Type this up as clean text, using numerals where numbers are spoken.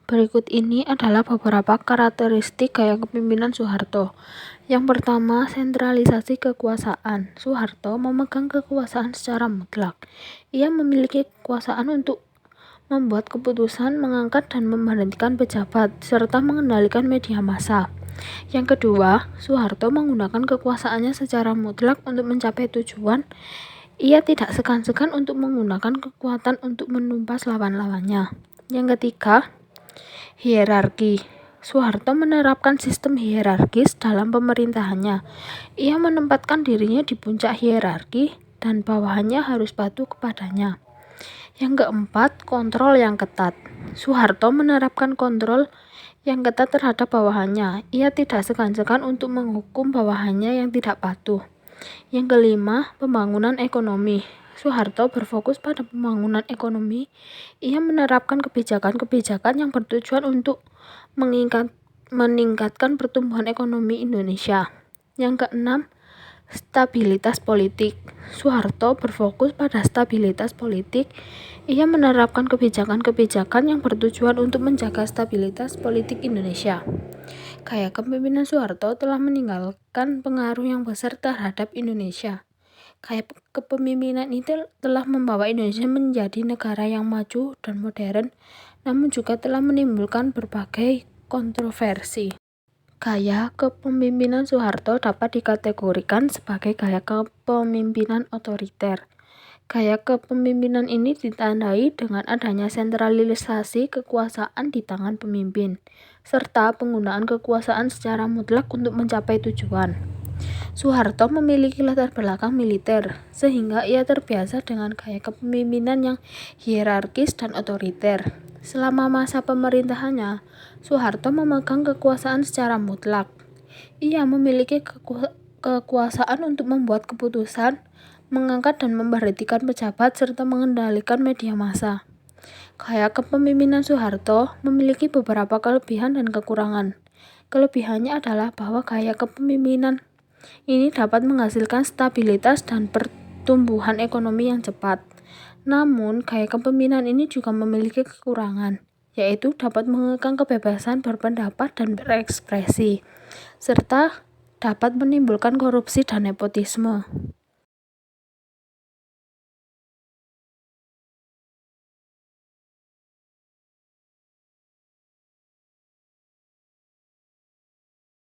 Berikut ini adalah beberapa karakteristik gaya kepemimpinan Soeharto. Yang pertama, sentralisasi kekuasaan. Soeharto memegang kekuasaan secara mutlak. Ia memiliki kekuasaan untuk membuat keputusan, mengangkat dan memberhentikan pejabat, serta mengendalikan media massa. Yang kedua, Soeharto menggunakan kekuasaannya secara mutlak untuk mencapai tujuan. Ia tidak segan-segan untuk menggunakan kekuatan untuk menumpas lawan-lawannya. Yang ketiga, hierarki. Soeharto menerapkan sistem hierarkis dalam pemerintahannya. Ia menempatkan dirinya di puncak hierarki dan bawahannya harus patuh kepadanya. Yang keempat, kontrol yang ketat. Soeharto menerapkan kontrol yang ketat terhadap bawahannya. Ia tidak segan-segan untuk menghukum bawahannya yang tidak patuh. Yang kelima, pembangunan ekonomi. Soeharto berfokus pada pembangunan ekonomi. Ia menerapkan kebijakan-kebijakan yang bertujuan untuk meningkatkan pertumbuhan ekonomi Indonesia. Yang keenam, stabilitas politik. Soeharto berfokus pada stabilitas politik. Ia menerapkan kebijakan-kebijakan yang bertujuan untuk menjaga stabilitas politik Indonesia. Gaya kepemimpinan Soeharto telah meninggalkan pengaruh yang besar terhadap Indonesia. Gaya kepemimpinan itu telah membawa Indonesia menjadi negara yang maju dan modern, namun juga telah menimbulkan berbagai kontroversi. Gaya kepemimpinan Soeharto dapat dikategorikan sebagai gaya kepemimpinan otoriter. Gaya kepemimpinan ini ditandai dengan adanya sentralisasi kekuasaan di tangan pemimpin, serta penggunaan kekuasaan secara mutlak untuk mencapai tujuan. Soeharto memiliki latar belakang militer, sehingga ia terbiasa dengan gaya kepemimpinan yang hierarkis dan otoriter. Selama masa pemerintahannya, Soeharto memegang kekuasaan secara mutlak. Ia memiliki kekuasaan untuk membuat keputusan, mengangkat dan memberhentikan pejabat, serta mengendalikan media massa. Gaya kepemimpinan Soeharto memiliki beberapa kelebihan dan kekurangan. Kelebihannya adalah bahwa gaya kepemimpinan ini dapat menghasilkan stabilitas dan pertumbuhan ekonomi yang cepat. Namun, gaya kepemimpinan ini juga memiliki kekurangan, yaitu dapat mengekang kebebasan berpendapat dan berekspresi, serta dapat menimbulkan korupsi dan nepotisme.